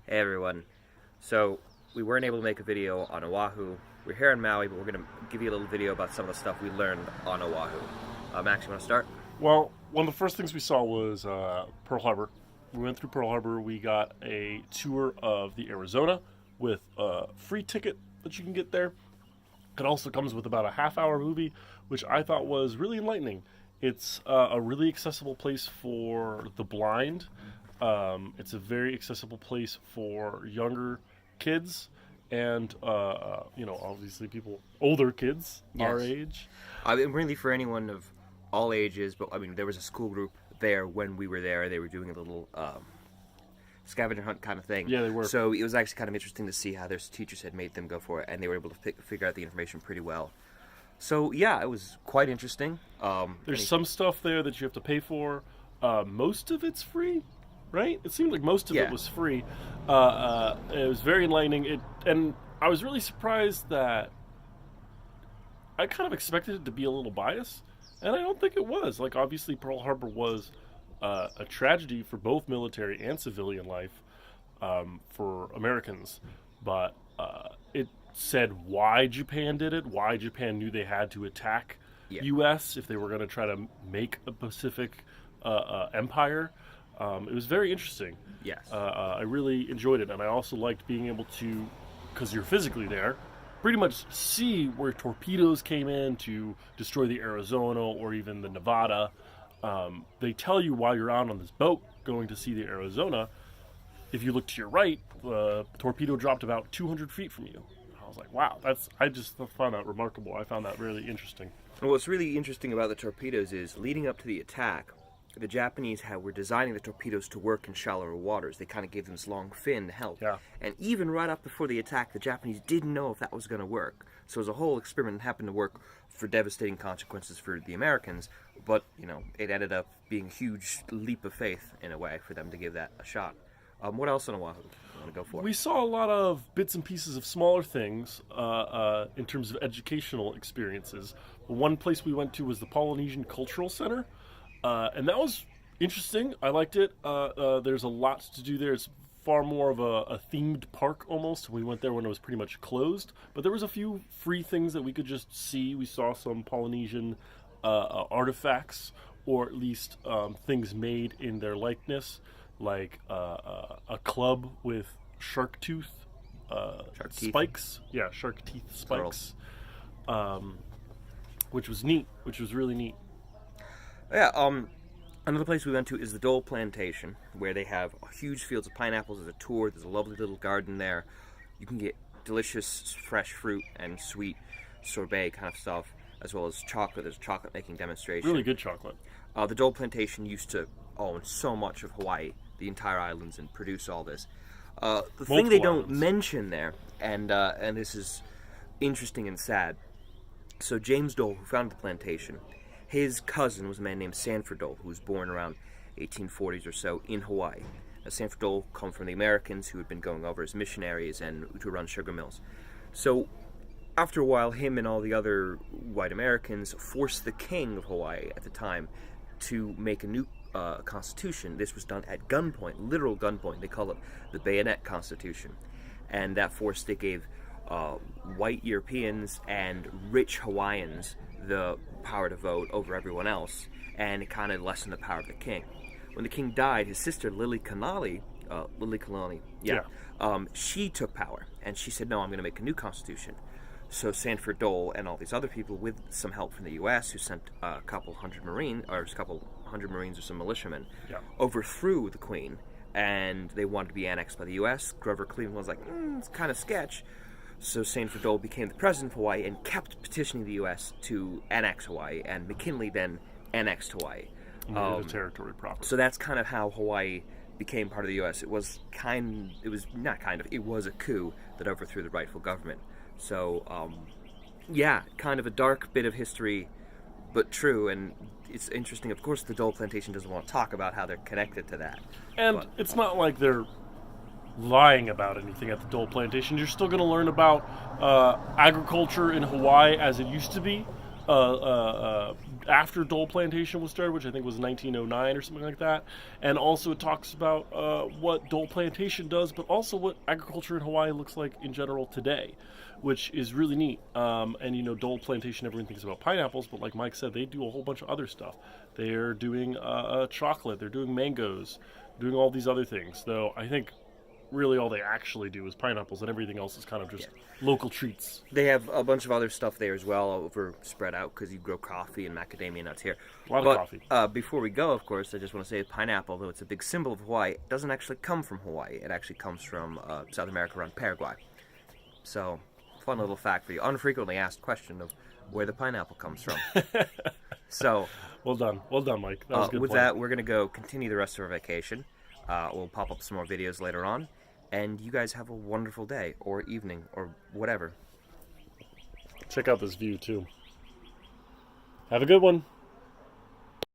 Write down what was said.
Hey everyone. So, we weren't able to make a video on Oahu. We're here in Maui, but we're going to give you a little video about some of the stuff we learned on Oahu. Max, you want to start? Well, one of the first things we saw was Pearl Harbor. We went through Pearl Harbor. We got a tour of the Arizona with a free ticket that you can get there. It also comes with about a half-hour movie, which I thought was really enlightening. It's a really accessible place for the blind. It's a very accessible place for younger kids and, obviously people, older kids our Yes. age. I mean, really for anyone of all ages, but I mean, there was a school group there when we were there. They were doing a little scavenger hunt kind of thing. Yeah, they were. So it was actually kind of interesting to see how their teachers had made them go for it, and they were able to figure out the information pretty well. So yeah, it was quite interesting. There's some stuff there that you have to pay for. Most of it's free, right? It seemed like most of Yeah. it was free. It was very enlightening. And I was really surprised that I kind of expected it to be a little biased, and I don't think it was. Like, obviously, Pearl Harbor was a tragedy for both military and civilian life for Americans, but it said why Japan did it, why Japan knew they had to attack Yeah. U.S. if they were going to try to make a Pacific empire. It was very interesting. Yes. I really enjoyed it, and I also liked being able to, because you're physically there, pretty much see where torpedoes came in to destroy the Arizona or even the Nevada. They tell you while you're out on this boat going to see the Arizona. If you look to your right, the torpedo dropped about 200 feet from you. I was like, wow, I just found that remarkable. I found that really interesting. And what's really interesting about the torpedoes is, leading up to the attack, the Japanese were designing the torpedoes to work in shallower waters. They kind of gave them this long fin to help. Yeah. And even right up before the attack, the Japanese didn't know if that was going to work. So it was a whole experiment that happened to work for devastating consequences for the Americans. But, it ended up being a huge leap of faith, in a way, for them to give that a shot. What else on Oahu do you want to go for? We saw a lot of bits and pieces of smaller things in terms of educational experiences. One place we went to was the Polynesian Cultural Center, and that was interesting. I liked it. There's a lot to do there. It's far more of a themed park almost. We went there when it was pretty much closed, but there was a few free things that we could just see. We saw some Polynesian artifacts, or at least things made in their likeness, like a club with shark tooth Shark teeth. spikes. Yeah, shark teeth spikes. Which was neat, which was really neat. Yeah, another place we went to is the Dole Plantation, where they have huge fields of pineapples. There's a tour. There's a lovely little garden there. You can get delicious fresh fruit and sweet sorbet kind of stuff, as well as chocolate. There's a chocolate making demonstration. Really good chocolate. The Dole Plantation used to own so much of Hawaii, the entire islands, and produce all this. The thing they Multiple don't islands. mention there, and this is interesting and sad. So James Dole, who founded the plantation, his cousin was a man named Sanford Dole, who was born around 1840s or so in Hawaii. Now, Sanford Dole come from the Americans who had been going over as missionaries and to run sugar mills. So after a while, him and all the other white Americans forced the king of Hawaii at the time to make a new constitution. This was done at gunpoint, literal gunpoint. They call it the Bayonet Constitution. And that forced, they gave white Europeans and rich Hawaiians the power to vote over everyone else, and it kind of lessened the power of the king. When the king died, his sister Lily Kalani, she took power, and she said, no, I'm going to make a new constitution. So Sanford Dole and all these other people, with some help from the U.S., who sent a couple hundred Marines or some militiamen, Yeah. overthrew the queen, and they wanted to be annexed by the U.S. Grover Cleveland was like, it's kind of sketch. So Sanford Dole became the president of Hawaii and kept petitioning the U.S. to annex Hawaii, and McKinley then annexed Hawaii. Made it a territory proper. So that's kind of how Hawaii became part of the U.S. It was a coup that overthrew the rightful government. So, kind of a dark bit of history, but true, and it's interesting. Of course, the Dole Plantation doesn't want to talk about how they're connected to that. And But- it's not like they're lying about anything at the Dole Plantation. You're still going to learn about agriculture in Hawaii as it used to be, after Dole Plantation was started, which I think was 1909 or something like that. And also it talks about what Dole Plantation does, but also what agriculture in Hawaii looks like in general today, which is really neat. And, you know, Dole Plantation, everyone thinks about pineapples, but like Mike said, they do a whole bunch of other stuff. They're doing chocolate, they're doing mangoes, doing all these other things. Though I think really all they actually do is pineapples, and everything else is kind of just local treats. They have a bunch of other stuff there as well, over spread out, because you grow coffee and macadamia nuts here. A lot of coffee. Before we go, of course, I just want to say pineapple, though it's a big symbol of Hawaii, doesn't actually come from Hawaii. It actually comes from South America, around Paraguay. So, fun little fact for you. Unfrequently asked question of where the pineapple comes from. So, well done, Mike. That was a good with point. that, we're going to go continue the rest of our vacation. We'll pop up some more videos later on. And you guys have a wonderful day, or evening, or whatever. Check out this view, too. Have a good one.